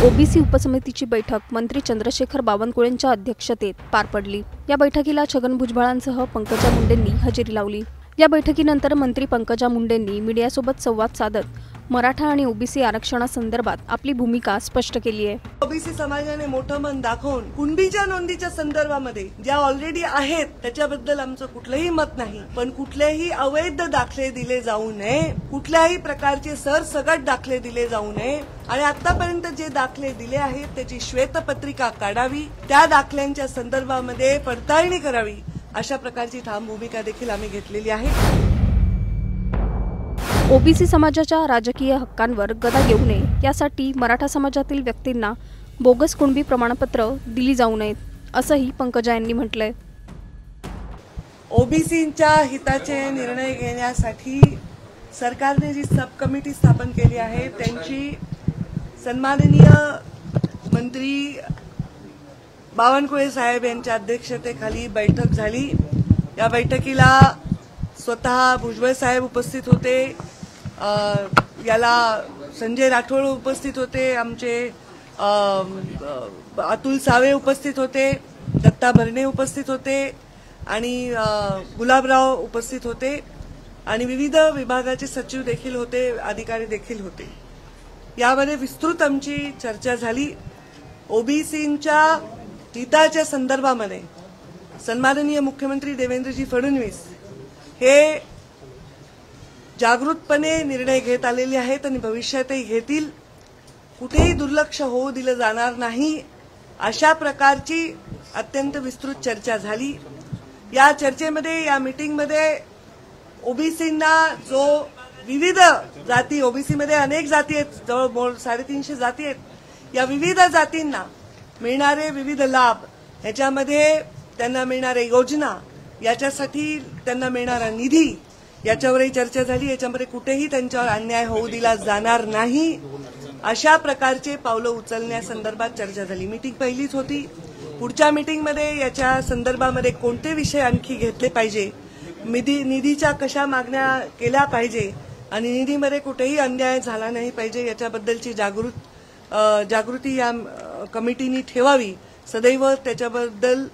OBC उपसमितीची बैठक मंत्री चंद्रशेखर बावनकुळेंच्या अध्यक्षतेत पार पडली। या बैठकीला छगन भुजबळांसह पंकजा मुंडेंनी हजेरी लावली। या बैठकीनंतर मंत्री पंकजा मुंडेंनी मीडियासोबत संवाद साधत मराठा आणि ओबीसी आरक्षणासंदर्भात आपली भूमिका स्पष्ट केली आहे। ओबीसी समाजाने मोठं मन दाखवून कुणबीच्या नोंदीच्या संदर्भामध्ये ज्या ऑलरेडी आहेत त्याच्याबद्दल आमचं कुठलंही मत नाही, पण कुठलेही अवैध दाखले दिले जाऊ नये, कुठल्याही प्रकारचे सरसगट दाखले दिले जाऊ नये आणि आतापर्यंत जे दाखले दिले आहेत त्याची श्वेतपत्रिका काढावी, त्या दाखल्यांच्या संदर्भामध्ये पडताळणी करावी, अशा प्रकारची ठाम भूमिका देखील आम्ही घेतलेली आहे। ओबीसी समाजाच्या राजकीय हक्कांवर गदा येऊ नये यासाठी मराठा समाजातील व्यक्तींना बोगस कुणबी प्रमाणपत्र दिली जाऊ नयेत, असंही पंकजा यांनी म्हटलंय। ओबीसींच्या हिताचे निर्णय घेण्यासाठी सरकारने जी सब कमिटी स्थापन केली आहे त्यांची सन्माननीय मंत्री बावनकुळे साहेब यांच्या अध्यक्षतेखाली बैठक झाली। या बैठकीला स्वतः भुजबळ साहेब उपस्थित होते, याला संजय राठोड उपस्थित होते, आमचे अतुल सावे उपस्थित होते, दत्ता भरणे उपस्थित होते आणि गुलाबराव उपस्थित होते आणि विविध विभागाचे सचिव देखील होते, अधिकारी देखील होते। यामध्ये विस्तृत आमची चर्चा झाली। ओबीसींच्या हिताच्या संदर्भामध्ये सन्माननीय मुख्यमंत्री देवेंद्रजी फडणवीस हे जागृतपणे निर्णय घेत आलेले आहेत आणि भविष्यातही घेतील। कुठेही दुर्लक्ष होऊ दिलं जाणार नाही, अशा प्रकारची अत्यंत विस्तृत चर्चा झाली। या चर्चेमध्ये, या मीटिंगमध्ये ओबीसींना जो विविध जाती, ओबीसीमध्ये अनेक जाती आहेत, जवळ 350 जाती आहेत, या विविध जातींना मिळणारे विविध लाभ, याच्यामध्ये त्यांना मिळणाऱ्या योजना, याच्यासाठी त्यांना मिळणारा निधी, याच्यावरही चर्चा झाली। याच्यामध्ये कुठेही त्यांच्यावर अन्याय होऊ दिला जाणार नाही, अशा प्रकारचे पावलं उचलण्यासंदर्भात चर्चा झाली। मीटिंग पहिलीच होती। पुढच्या मीटिंगमध्ये याच्या संदर्भामध्ये कोणते विषय आणखी घेतले पाहिजे, निधीच्या कशा मागण्या केल्या पाहिजे आणि निधीमध्ये कुठेही अन्याय झाला नाही पाहिजे, याच्याबद्दलची जागृती या कमिटीने ठेवावी, सदैव त्याच्याबद्दल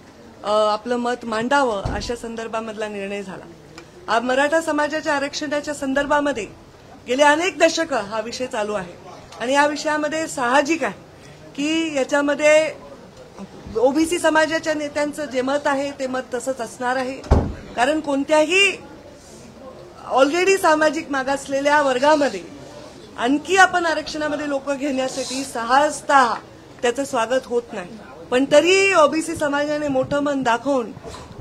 आपलं मत मांडावं, अशा संदर्भामधला निर्णय झाला। आज मराठा समाजाच्या आरक्षणाच्या संदर्भामध्ये गेले अनेक दशक हा विषय चालू आहे आणि या विषयामध्ये साहजिक आहे की याच्यामध्ये ओबीसी समाजाच्या नेत्यांचं जे मत आहे ते मत तसंच असणार आहे, कारण कोणत्याही ऑलरेडी सामाजिक मागासलेल्या वर्गामध्ये आणखी आपण आरक्षणामध्ये लोक घेण्यासाठी सहजतः त्याचं स्वागत होत नाही, पण तरी ओबीसी समाजाने मोठं मन दाखवून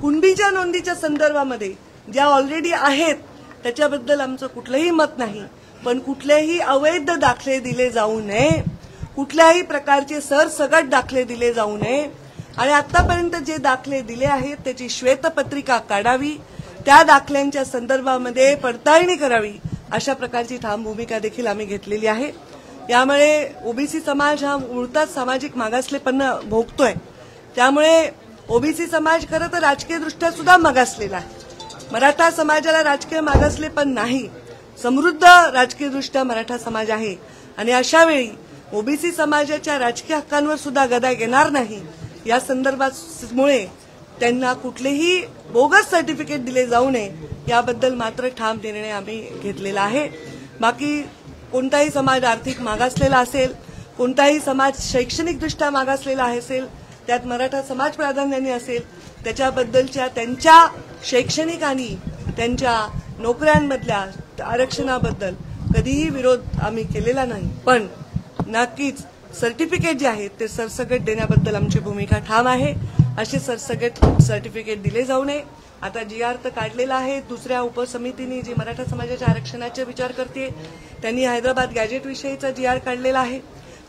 कुणबीच्या नोंदीच्या संदर्भामध्ये ज्या ऑलरेडी आहेत त्याच्याबद्दल आमचं कुठलंही मत नाही, पण कुठलेही अवैध दाखले दिले जाऊ नये, कुठल्याही प्रकारचे सरसगट दाखले दिले जाऊ नये आणि आतापर्यंत जे दाखले दिले आहेत त्याची श्वेतपत्रिका काढावी, त्या दाखल्यांच्या संदर्भामध्ये पडताळणी करावी, अशा प्रकारची ठाम भूमिका देखील आम्ही घेतलेली आहे। यामुळे ओबीसी समाज हा मुळात सामाजिक मागासलेपणा भोगतोय, त्यामुळे ओबीसी समाज खरं तर राजकीयदृष्ट्या सुद्धा मागासलेला आहे। मराठा समाजाला राजकीय मागासलेपण नाही, समृद्ध राजकीयदृष्ट्या मराठा समाज आहे आणि अशा वेळी ओबीसी समाजाच्या राजकीय हक्कांवर सुद्धा गदा येणार नाही, या संदर्भामुळे त्यांना कुठलेही बोगस सर्टिफिकेट दिले जाऊ नये, याबद्दल मात्र ठाम निर्णय आम्ही घेतलेला आहे। बाकी कोणताही समाज आर्थिक मागासलेला असेल, कोणताही समाज शैक्षणिकदृष्ट्या मागासलेला असेल, त्यात मराठा समाज प्राधान्याने असेल, त्याच्याबद्दलच्या त्यांच्या शैक्षणिक आणि त्यांच्या नोकऱ्यांमधल्या आरक्षणाबद्दल कधीही विरोध आम्ही केलेला नाही, पण नक्कीच सर्टिफिकेट जे आहेत ते सरसकट देण्याबद्दल आमची भूमिका ठाम आहे। असे सरसकट सर्टिफिकेट दिले जाऊ नये। आता GR तर काढलेला आहे, दुसऱ्या उपसमितीने जी मराठा समाजाच्या आरक्षणाचा विचार करते त्यांनी हैदराबाद गॅजेट विषयीचा GR काढलेला आहे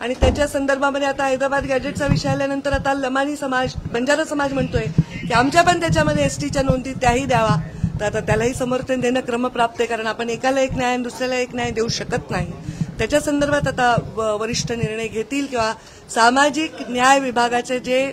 आणि त्याच्या संदर्भामध्ये आता हैदराबाद गॅजेटचा विषय आल्यानंतर आता लमानी समाज, बंजारा समाज म्हणतोय की आमच्या पण त्याच्यामध्ये STच्या नोंदी त्याही द्यावा, तर आता त्यालाही समर्थन देणं क्रमप्राप्त आहे, कारण आपण एकाला एक न्याय आणि दुसऱ्याला एक न्याय देऊ शकत नाही। त्याच्या संदर्भात आता वरिष्ठ निर्णय घेतील किंवा सामाजिक न्याय विभागाचे जे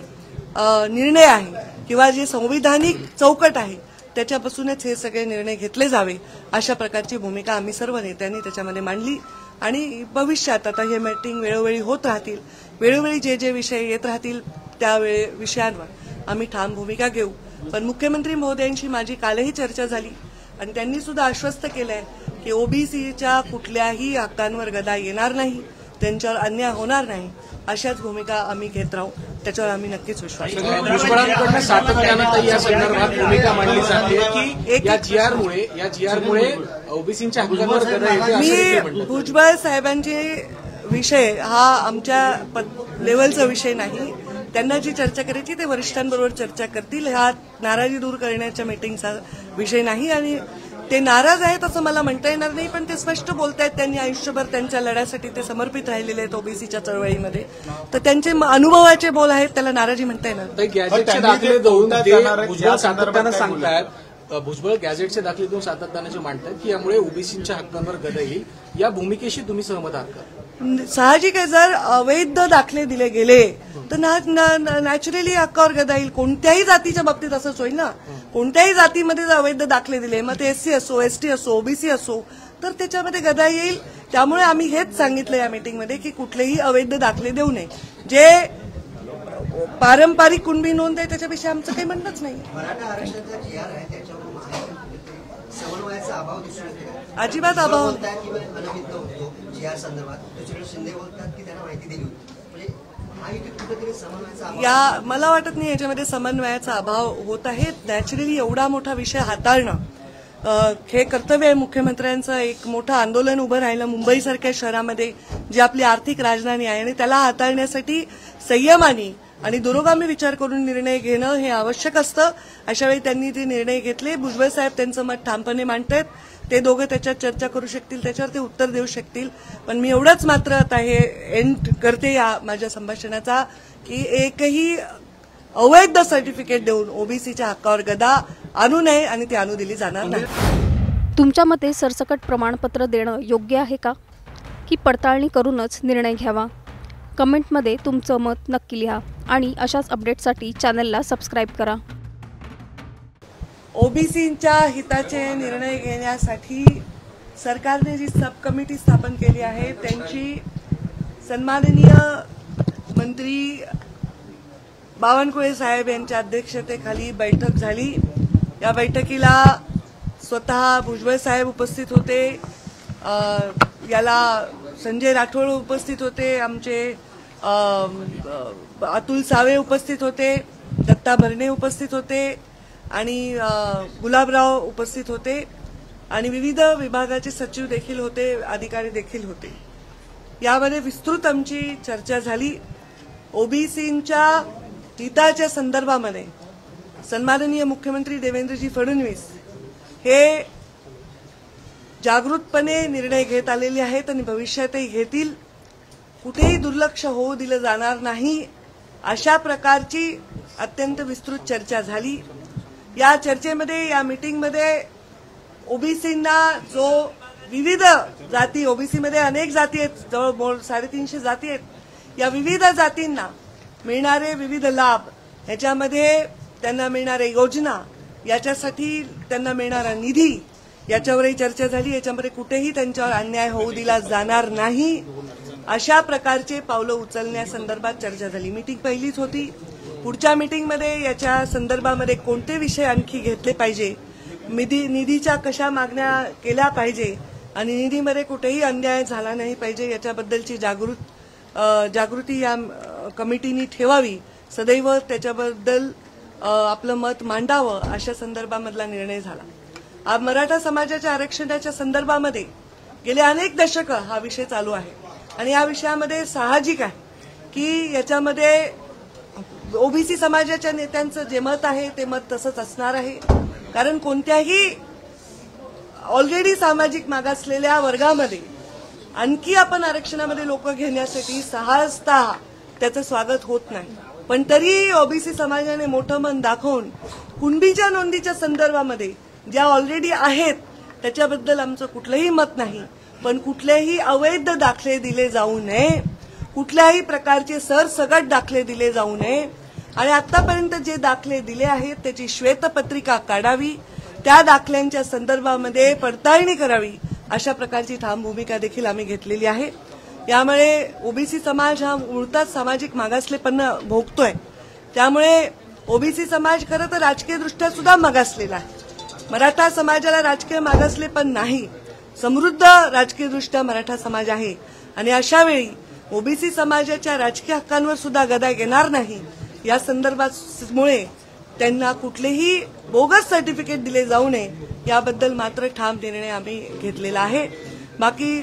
निर्णय आहे किंवा जे संविधानिक चौकट आहे त्याच्यापासूनच हे सगळे निर्णय घेतले जावे, अशा प्रकारची भूमिका आम्ही सर्व नेत्यांनी त्याच्यामध्ये मांडली आणि भविष्यात आता हे मीटिंग वेळोवेळी होत राहतील, वेळोवेळी जे जे विषय येत राहतील त्या विषयांवर आम्ही ठाम भूमिका घेऊ. पण मुख्यमंत्री महोदयांशी माझी कालही चर्चा झाली आणि त्यांनी सुद्धा आश्वस्त केलंय की ओबीसीच्या कुठल्याही हक्कांवर गदा येणार नाही, त्यांच्यावर अन्याय होणार नाही, अशाच भूमिका आम्ही घेत राहू. त्याच्यावर आम्ही नक्कीच विश्वास भुजबळांकडून सातत्यानं या संदर्भात भूमिका मांडली जाते की या जीआरमुळे ओबीसीच्या हक्कांवर गदा येते. मी भुजबळ साहेबांचे विषय हा आमच्या लेवलचा विषय नाही. त्यांना जी चर्चा करायची ते वरिष्ठांबरोबर चर्चा करतील. हा नाराजी दूर करण्याच्या मीटिंगचा विषय नाही आणि ते नाराज आहेत असं मला म्हणता येणार नाही, पण ते स्पष्ट बोलतायत. त्यांनी आयुष्यभर त्यांच्या लढ्यासाठी ते समर्पित राहिलेले आहेत ओबीसीच्या चळवळीमध्ये, तर त्यांचे अनुभवाचे बोल आहेत, त्याला नाराजी म्हणता येणार. गॅजेटचे दाखले देऊन भुजबळ सातत्यानं सांगतायत, भुजबळ गॅजेटचे दाखले देऊन सातत्यानं जे मांडतात की यामुळे ओबीसीच्या हक्कांवर गदा येईल, या भूमिकेशी तुम्ही सहमत आहात का? साहजिक आहे, जर अवैध दाखले दिले गेले तर नॅचरली हक्कावर गदा येईल. कोणत्याही जातीच्या बाबतीत असंच होईल ना. कोणत्याही जातीमध्ये जर अवैध दाखले दिले, मग ते एससी असो, एसटी असो, ओबीसी असो, तर त्याच्यामध्ये गदा येईल. त्यामुळे आम्ही हेच सांगितलं या मीटिंगमध्ये की कुठलेही अवैध दाखले देऊ नये. जे पारंपरिक कुणबी नोंद आहे त्याच्यापेक्षा आमचं काही म्हणणंच नाही. अजिबात अभाव. या मला वाटत नाही याच्यामध्ये समन्वयाचा अभाव होत आहे. नॅचरली एवढा मोठा विषय हाताळणं हे कर्तव्य आहे मुख्यमंत्र्यांचं. एक मोठं आंदोलन उभं राहिलं मुंबईसारख्या शहरामध्ये, जी आपली आर्थिक राजधानी आहे, आणि त्याला हाताळण्यासाठी संयमाने आणि दुरोगामी विचार करून निर्णय घेणं हे आवश्यक असतं. अशावेळी त्यांनी ते निर्णय घेतले. भुजबळ साहेब त्यांचं मत ठामपणे मांडतायत. ते दोघं त्याच्यात चर्चा करू शकतील, त्याच्यावर ते उत्तर देऊ शकतील. पण मी एवढंच मात्र आता हे एंड करते या माझ्या संभाषणाचा की एकही अवैध सर्टिफिकेट देऊन ओबीसीच्या हक्कावर गदा आणू नये आणि ती आणू दिली जाणार नाही. तुमच्या मते सरसकट प्रमाणपत्र देणं योग्य आहे का, की पडताळणी करूनच निर्णय घ्यावा? कमेंटमध्ये तुमचं मत नक्की लिहा आणि अशाच अपडेटसाठी चॅनलला सबस्क्राईब करा. ओबीसींच्या हिताचे निर्णय घेण्यासाठी सरकारने जी सब कमिटी स्थापन केली आहे त्यांची सन्माननीय मंत्री बावनकुळे साहेब यांच्या अध्यक्षतेखाली बैठक झाली. या बैठकीला स्वतः भुजबळ साहेब उपस्थित होते, याला संजय राठोड उपस्थित होते, आमचे अतुल सावे उपस्थित होते, दत्ता भरणे उपस्थित होते आणि गुलाबराव उपस्थित होते आणि विविध विभागाचे सचिव देखील होते, अधिकारी देखील होते. यामध्ये विस्तृत आमची चर्चा झाली. ओबीसींच्या हिताच्या संदर्भामध्ये सन्माननीय मुख्यमंत्री देवेंद्रजी फडणवीस हे जागृतपणे निर्णय घेत आलेले आहेत आणि भविष्यातही घेतील. कुठेही दुर्लक्ष होऊ दिलं जाणार नाही, अशा प्रकारची अत्यंत विस्तृत चर्चा झाली. या चर्चेमध्ये, या मीटिंगमध्ये ओबीसींना जो विविध जाती, ओबीसीमध्ये अनेक जाती आहेत, जवळ 350 जाती आहेत, या विविध जातींना मिळणारे विविध लाभ, याच्यामध्ये त्यांना मिळणाऱ्या योजना, याच्यासाठी त्यांना मिळणारा निधी, याच्यावरही चर्चा झाली. याच्यामध्ये कुठेही त्यांच्यावर अन्याय होऊ दिला जाणार नाही, अशा प्रकारचे पावलं उचलण्यासंदर्भात चर्चा झाली. मीटिंग पहिलीच होती. पुढच्या मीटिंगमध्ये याच्या संदर्भामध्ये कोणते विषय आणखी घेतले पाहिजे, निधीच्या कशा मागण्या केल्या पाहिजे आणि निधीमध्ये कुठेही अन्याय झाला नाही पाहिजे, याच्याबद्दलची जागृती या कमिटीने ठेवावी, सदैव त्याच्याबद्दल आपलं मत मांडावं, अशा संदर्भामधला निर्णय झाला. मराठा समाजाच्या आरक्षणाच्या संदर्भामध्ये गेले अनेक दशकं हा विषय चालू आहे आणि या विषयामध्ये साहजिक आहे की याच्यामध्ये ओबीसी समाजाच्या नेत्यांचं जे मत आहे ते मत तसंच असणार आहे. कारण कोणत्याही ऑलरेडी सामाजिक मागासलेल्या वर्गामध्ये आणखी आपण आरक्षणामध्ये लोक घेण्यासाठी सहजतः त्याचं स्वागत होत नाही. पण तरी ओबीसी समाजाने मोठं मन दाखवून कुणबीच्या नोंदीच्या संदर्भामध्ये ज्या ऑलरेडी आहेत त्याच्याबद्दल आमचं कुठलंही मत नाही, पण कुठलेही अवैध दाखले दिले जाऊ नये, कुठल्याही प्रकारचे सरसगट दाखले दिले जाऊ नये आणि आतापर्यंत जे दाखले दिले आहेत त्याची श्वेतपत्रिका काढावी, त्या दाखल्यांच्या संदर्भामध्ये पडताळणी करावी अशा प्रकारची ठाम भूमिका देखील आम्ही घेतलेली आहे. यामुळे ओबीसी समाज हा मुळातच सामाजिक मागासलेपणा भोगतोय. त्यामुळे ओबीसी समाज खरं तर राजकीयदृष्ट्या सुद्धा मागासलेला आहे. मराठा समाजाला राजकीय मागासलेपण नाही, समृद्ध राजकीयदृष्ट्या मराठा समाज आहे. आणि अशा वेळी ओबीसी समाजाच्या राजकीय हक्कांवर सुद्धा गदा येणार नाही या संदर्भामुळे त्यांना कुठलेही बोगस सर्टिफिकेट दिले जाऊ नये याबद्दल मात्र ठाम निर्णय आम्ही घेतलेला आहे. बाकी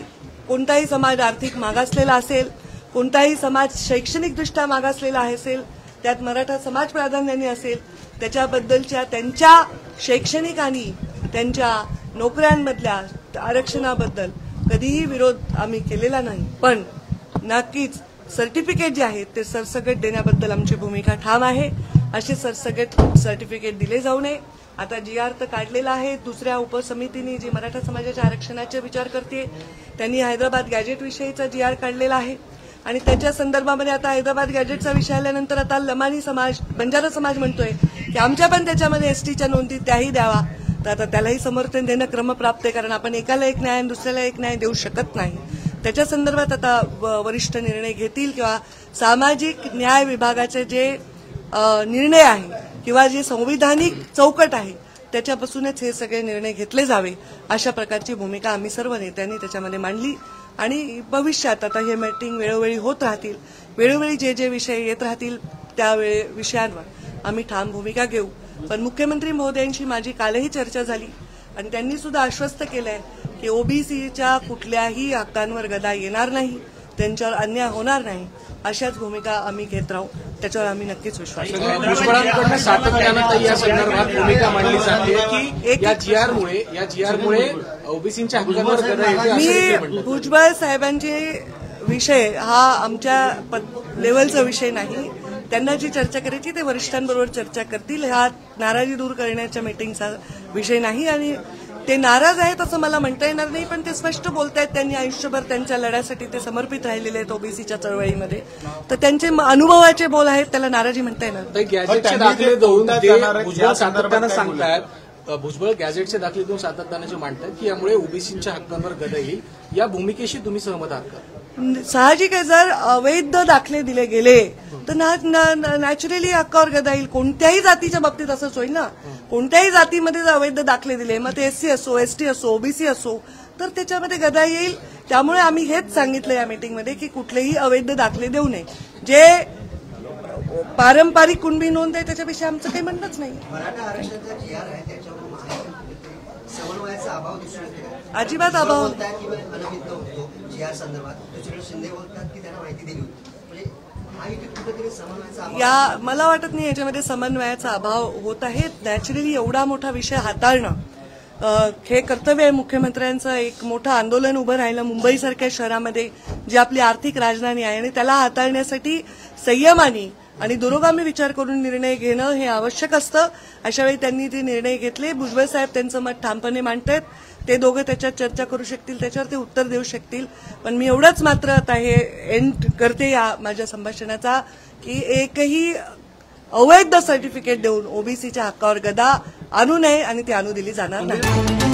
कोणताही समाज आर्थिक मागासलेला असेल, कोणताही समाज शैक्षणिकदृष्ट्या मागासलेला असेल, त्यात मराठा समाज प्राधान्याने असेल, त्याच्याबद्दलच्या त्यांच्या शैक्षणिक आणि त्यांच्या नोकऱ्यांमधल्या आरक्षणाबद्दल कधीही विरोध आम्ही केलेला नाही. पण नक्कीच सर्टिफिकेट जे आहेत ते सरसकट देण्याबद्दल आमची भूमिका ठाम आहे. असे सरसकट सर्टिफिकेट दिले जाऊ नये. आता GR तर काढलेला आहे. दुसऱ्या उपसमितीने जी मराठा समाजाच्या आरक्षणाचा विचार करते त्यांनी हैदराबाद गॅजेट विषयीचा GR काढलेला आहे. आणि त्याच्या संदर्भामध्ये आता हैदराबाद गॅजेटचा विषय आल्यानंतर आता लमानी समाज, बंजारा समाज म्हणतोय की आमच्या पण त्याच्यामध्ये STच्या नोंदी त्याही द्यावा. तर आता त्यालाही समर्थन देणं क्रमप्राप्त आहे, कारण आपण एकाला एक न्याय आणि दुसऱ्याला एक न्याय देऊ शकत नाही. त्याच्या संदर्भात आता वरिष्ठ निर्णय घेतील किंवा सामाजिक न्याय विभागाचे जे निर्णय आहे किंवा जे संविधानिक चौकट आहे त्याच्यापासूनच हे सगळे निर्णय घेतले जावे अशा प्रकारची भूमिका आम्ही सर्व नेत्यांनी त्याच्यामध्ये मांडली. आणि भविष्यात आता हे मीटिंग वेळोवेळी होत राहतील, वेळोवेळी जे जे विषय येत राहतील त्या विषयांवर आम्ही ठाम भूमिका घेऊ. पण मुख्यमंत्री महोदयांशी माझी कालही चर्चा झाली आणि त्यांनी सुद्धा आश्वस्त केलंय की ओबीसीच्या कुठल्याही हक्कांवर गदा येणार नाही, त्यांच्यावर अन्याय होणार नाही. अशाच भूमिका आम्ही घेत राहू, त्याच्यावर आम्ही नक्कीच विश्वास ठेवू. भुजबळांकडून सातत्यानं या संदर्भात भूमिका मांडली जाते की या GR मुळे ओबीसीच्या हक्कांवर गदा येते असं मी भुजबळ साहेबांचे विषय हा आमच्या लेवलचा विषय नाही. त्यांना जी चर्चा करायची ते वरिष्ठांबरोबर चर्चा करतील. हा नाराजी दूर करण्याच्या मीटिंगचा विषय नाही आणि ते नाराज आहेत असं मला म्हणता येणार नाही. पण ते स्पष्ट बोलतायत त्यांनी आयुष्यभर त्यांच्या लढ्यासाठी ते समर्पित राहिलेले आहेत ओबीसीच्या चळवळीमध्ये. तर त्यांचे अनुभवाचे बोल आहेत, त्याला नाराजी म्हणता येणार. गॅजेटचे दाखले देऊन भुजबळ सातत्यानं सांगतायत, भुजबळ गॅजेटचे दाखले देऊन सातत्यानं जे मांडतात की यामुळे ओबीसीच्या हक्कांवर गदा येईल, या भूमिकेशी तुम्ही सहमत आहात का? साहजिक आहे, जर अवैध दाखले दिले गेले तर नॅचरली हक्कावर गदा येईल. कोणत्याही जातीच्या बाबतीत असंच होईल ना. कोणत्याही जातीमध्ये जर अवैध दाखले दिले, मग ते SC असो, ST असो, ओबीसी असो, तर त्याच्यामध्ये गदा येईल. त्यामुळे आम्ही हेच सांगितलं या मीटिंगमध्ये की कुठलेही अवैध दाखले देऊ नये. जे पारंपरिक कुणबी नोंद आहे त्याच्यापेक्षा आमचं काही म्हणणंच नाही. अजिबात अभाव. या मला वाटत नाही याच्यामध्ये समन्वयाचा अभाव होत आहे. नॅचरली एवढा मोठा विषय हाताळणं हे कर्तव्य आहे मुख्यमंत्र्यांचं. एक मोठं आंदोलन उभं राहिलं मुंबईसारख्या शहरामध्ये, जी आपली आर्थिक राजधानी आहे, आणि त्याला हाताळण्यासाठी संयमाने आणि दुरोगामी विचार करून निर्णय घेणं हे आवश्यक असतं. अशा वेळी त्यांनी ते निर्णय घेतले. भुजबळ साहेब त्यांचं मत ठामपणे मांडतायत. ते दोघं त्याच्यात चर्चा करू शकतील, त्याच्यावर ते उत्तर देऊ शकतील. पण मी एवढंच मात्र आता हे एंड करते या माझ्या संभाषणाचा की एकही अवैध सर्टिफिकेट देऊन ओबीसीच्या हक्कावर गदा आणू नये आणि ती आणू दिली जाणार नाही.